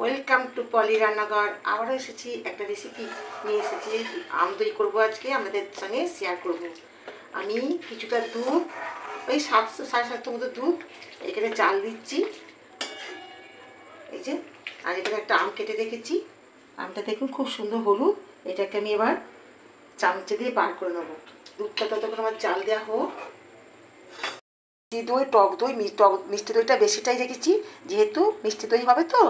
Welcome to পলি রান্নাঘর। আবারও এসেছি একটা রেসিপি নিয়ে এসেছি। আম দই করবো আজকে, আমাদের সঙ্গে শেয়ার করব। আমি কিছুটা দুধ, ওই 700-750 মতো দুধ এখানে চাল দিচ্ছি, এই যে। আর এখানে একটা আম কেটে রেখেছি। আমটা দেখুন খুব সুন্দর হলুদ। এটাকে আমি এবার চামচে দিয়ে বার করে নেবো। দুধটা ততক্ষণ আমার চাল দেওয়া হোক। দই, টক দই, মিষ্টি দইটা বেশিটাই রেখেছি, যেহেতু মিষ্টি দই হবে তো।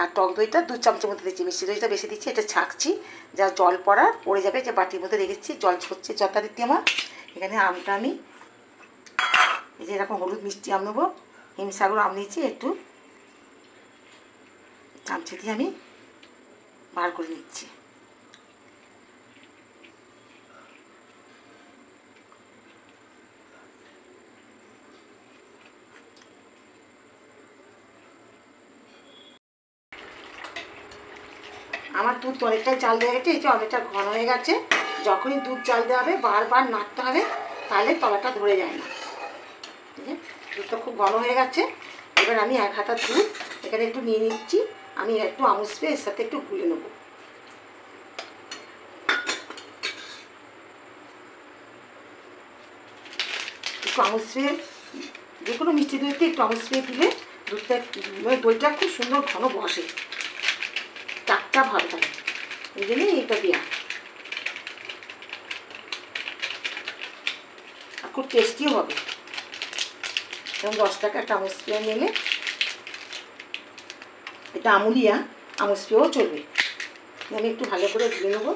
আর টক দইটা 2 চামচের মধ্যে দিচ্ছি, মিষ্টি দইটা বেশি দিচ্ছি। এটা ছাঁকছি, যা জল পড়ে যাবে, যে বাটির মধ্যে রেখেছি। জল ছড়ছে যথারীতি আমার। এখানে আমটা আমি এই যে এরকম হলুদ মিষ্টি আম নেবো, হিমসাগর আম নিয়েছি, একটু চামচে দিয়ে আমি বার করে নিচ্ছি। আমার দুধ অনেকটাই চাল দেওয়া গেছে, এই যে অনেকটা ঘন হয়ে গেছে। যখনই দুধ চাল দেওয়া হবে বারবার নাড়তে হবে, তাহলে তলাটা ধরে যায় না। ঠিক আছে, দুধটা খুব ঘন হয়ে গেছে। এবার আমি 1 হাতা দুধ এখানে একটু নিয়ে নিচ্ছি। আমি একটু আমুল স্প্রে এর সাথে একটু গুলে নেব। একটু আমুল স্প্রে, যে কোনো মিষ্টি দইতে একটু আমুল স্প্রে দিলে দুধটা, দইটা খুব সুন্দর ঘন বসে, টাটকা ভাব থাকে। এই জন্যই এটা দেওয়া, আর খুব টেস্টিও হবে। এবং 10 টাকা একটা আমুল স্প্রে নিলে, এটা আমুলিয়া, আমুল স্প্রেও চলবে। আমি একটু ভালো করে ধুয়ে নেবো।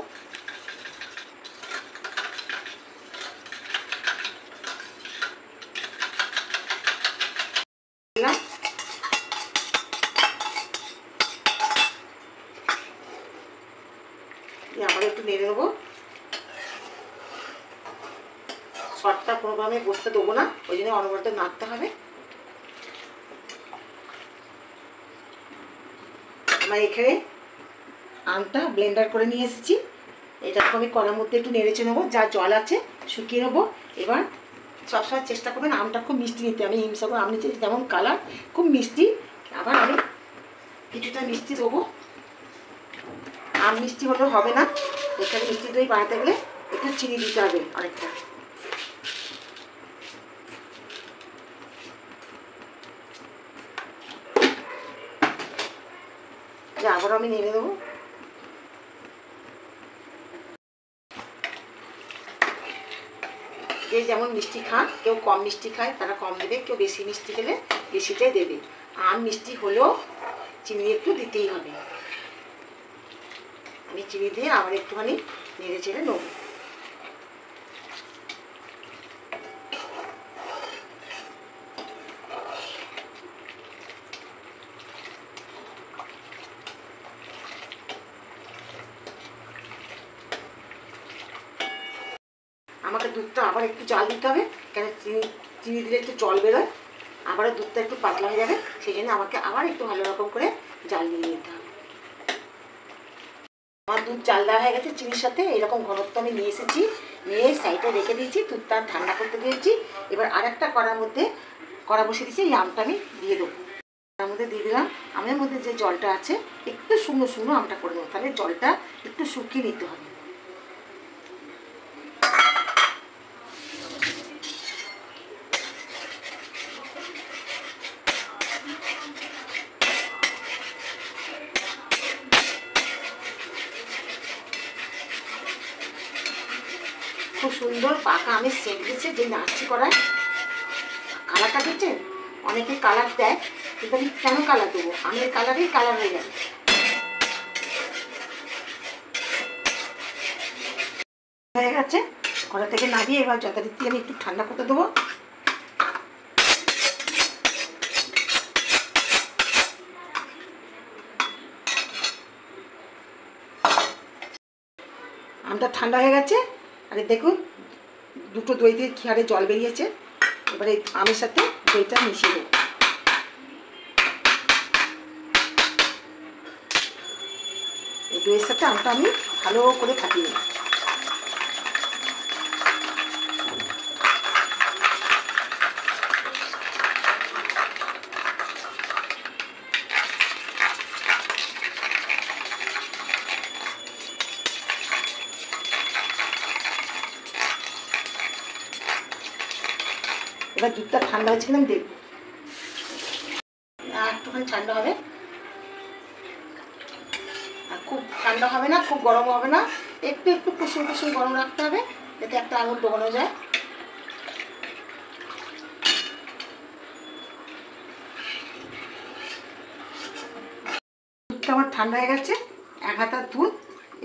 আবার একটু নেড়ে নেবো। শর্টটা কোনোভাবে বসতে দেবো না, ওই জন্য অনবরত নাড়তে হবে। আমার এখানে আমটা ব্লেন্ডার করে নিয়ে এসেছি। এটাকে আমি কড়ার মধ্যে একটু নেড়েচে নেবো, যা জল আছে শুকিয়ে নেবো। এবার সবসময় চেষ্টা করবেন আমটা খুব মিষ্টি নিতে। আমি হিমসাগর আম নিচ্ছি, যেমন কালার খুব মিষ্টি। আবার আমি কিছুটা মিষ্টি দেবো। আম মিষ্টি হলেও হবে না, এখানে মিষ্টি দই বানাতে গেলে একটু চিনি দিতে হবে অনেকটা। আবার আমি নেড়ে দেবো। যে যেমন মিষ্টি খান, কেউ কম মিষ্টি খায় তারা কম দেবে, কেউ বেশি মিষ্টি খেলে বেশিটাই দেবে। আম মিষ্টি হলেও চিনি একটু দিতেই হবে। আমি চিনি দিয়ে আবার একটুখানি নেড়ে চেড়ে নেব। আমাকে দুধটা আবার একটু জাল দিতে হবে, কেন চিনি দিলে একটু জল বেরোয়, আবারও দুধটা একটু পাতলা হয়ে যাবে। সেই জন্য আমাকে আবার একটু ভালো রকম করে জাল দিয়ে নিতে হবে। আমার দুধ জাল দেওয়া হয়ে গেছে চিনির সাথে, এরকম ঘনত্ব আমি নিয়ে এসেছি। নিয়ে সাইডে রেখে দিয়েছি, দুধটা ঠান্ডা করতে দিয়েছি। এবার আর একটা কড়া বসিয়ে দিয়েছি, এই আমটা আমি দিয়ে দেবো। তার মধ্যে দিয়ে দিলাম। আমের মধ্যে যে জলটা আছে একটু শুকনো শুকনো আমটা করে নেবো, তাহলে জলটা একটু শুকিয়ে নিতে হবে। খুব সুন্দর পাকা আমের সেন্ট দিচ্ছে, যে নাচি করায় কালারটা দিচ্ছেন। অনেকে কালার দেয়, কিন্তু আমি কেন কালার দেবো, আমের কালারেই কালার হয়ে যাবে। হয়ে গেছে, কড়া থেকে নামিয়ে এবার যথারীতি আমি একটু ঠান্ডা করতে দেবো। আমটা ঠান্ডা হয়ে গেছে, আরে দেখুন দুটো দই দিয়ে কি হারে জল বেরিয়েছে। এবারে আমের সাথে দইটা মিশিয়ে দেবো। এই দইয়ের সাথে আমটা আমি ভালো করে ফাটিয়ে নেব। এবার দুধটা ঠান্ডা হচ্ছে কিনা আমি দেখব। একটুখানি ঠান্ডা হবে, আর খুব ঠান্ডা হবে না, খুব গরম হবে না, একটু একটু কুসুম কুসুম গরম রাখতে হবে, যাতে একটা আঙুর ডোবানো যায়। দুধটা আমার ঠান্ডা হয়ে গেছে। 1 হাতা দুধ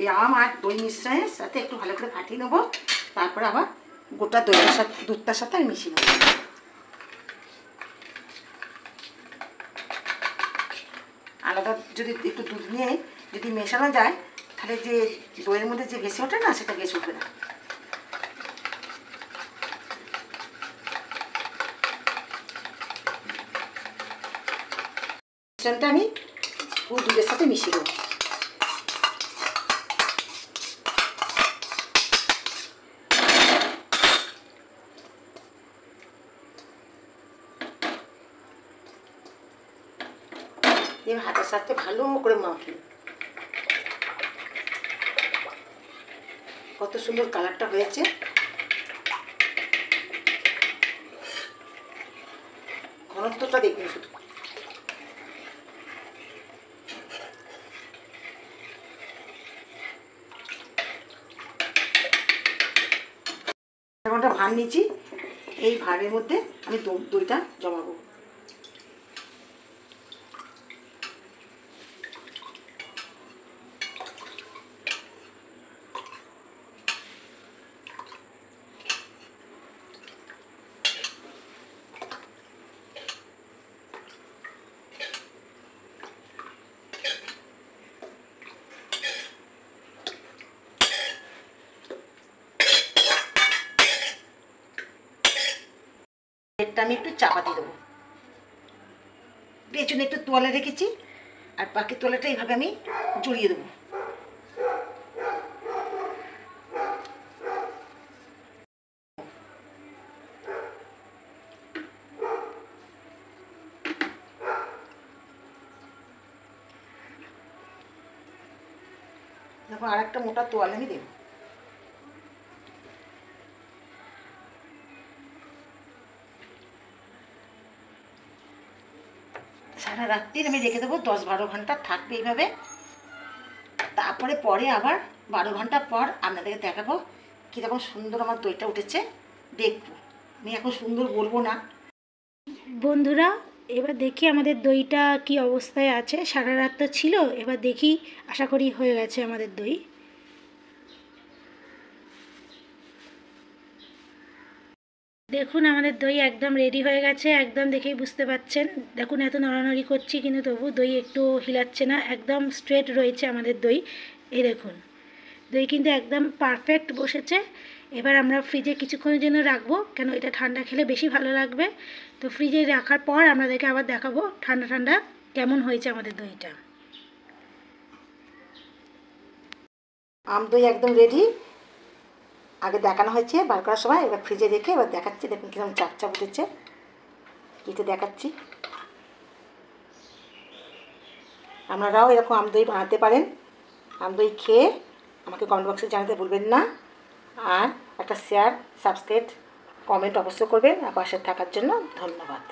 এই আম আর দই মিশ্রণের সাথে একটু ভালো করে ফাটিয়ে নেবো, তারপরে আবার গোটা দইটার সাথে দুধটার সাথে আমি মিশিয়ে নেবো। আলাদা যদি একটু দুধ নিয়ে যদি মেশানো যায়, তাহলে যে দইয়ের মধ্যে যে ভেসে ওঠে না, সেটা ভেসে উঠবে না। মিশ্রণটা আমি পুরো দুধের সাথে মিশিয়ে দেবো। এবার হাতের সাথে ভালো করে মাখি। কত সুন্দর কালারটা হয়েছে, ঘনত্বটা দেখুন শুধু। একটা ভাঁড় নিচ্ছি, এই ভাঁড়ের মধ্যে আমি দইটা জমাবো। এটা আমি একটু চাপা দিয়ে দেবো। পেছনে একটু তোয়ালে রেখেছি, আর বাকি তোয়ালেটা এইভাবে আমি জড়িয়ে দেবো। দেখো আর একটা মোটা তোয়ালে আমি দেবো। সারা রাত্রির আমি রেখে দেবো, 10-12 ঘন্টা থাকবে এইভাবে। তারপরে পরে আবার 12 ঘন্টা পর আপনাদেরকে দেখাবো কীরকম সুন্দর আমার দইটা উঠেছে, দেখবো। আমি এখন সুন্দর বলবো না। বন্ধুরা, এবার দেখি আমাদের দইটা কি অবস্থায় আছে। সারা রাত তো ছিল, এবার দেখি, আশা করি হয়ে গেছে আমাদের দই। দেখুন আমাদের দই একদম রেডি হয়ে গেছে, একদম দেখেই বুঝতে পাচ্ছেন। দেখুন এত নড়ানড়ি করছি কিন্তু তবু দই একটু হিলাচ্ছে না, একদম স্ট্রেট রয়েছে আমাদের দই। এই দেখুন দই কিন্তু একদম পারফেক্ট বসেছে। এবার আমরা ফ্রিজে কিছুক্ষণের জন্য রাখবো, কেন এটা ঠান্ডা খেলে বেশি ভালো লাগবে। তো ফ্রিজে রাখার পর আপনাদেরকে আবার দেখাবো ঠান্ডা ঠান্ডা কেমন হয়েছে আমাদের দইটা। আম দই একদম রেডি, আগে দেখানো হয়েছে বার করার সময়, এবার ফ্রিজে রেখে এবার দেখাচ্ছি। দেখুন কিরকম চাপ চাপ উঠেছে, কেটে দেখাচ্ছি। আপনারাও এরকম আম দই বানাতে পারেন। আম দই খেয়ে আমাকে কমেন্ট বক্সে জানাতে ভুলবেন না, আর একটা শেয়ার, সাবস্ক্রাইব, কমেন্ট অবশ্যই করবেন। আর পাশে থাকার জন্য ধন্যবাদ।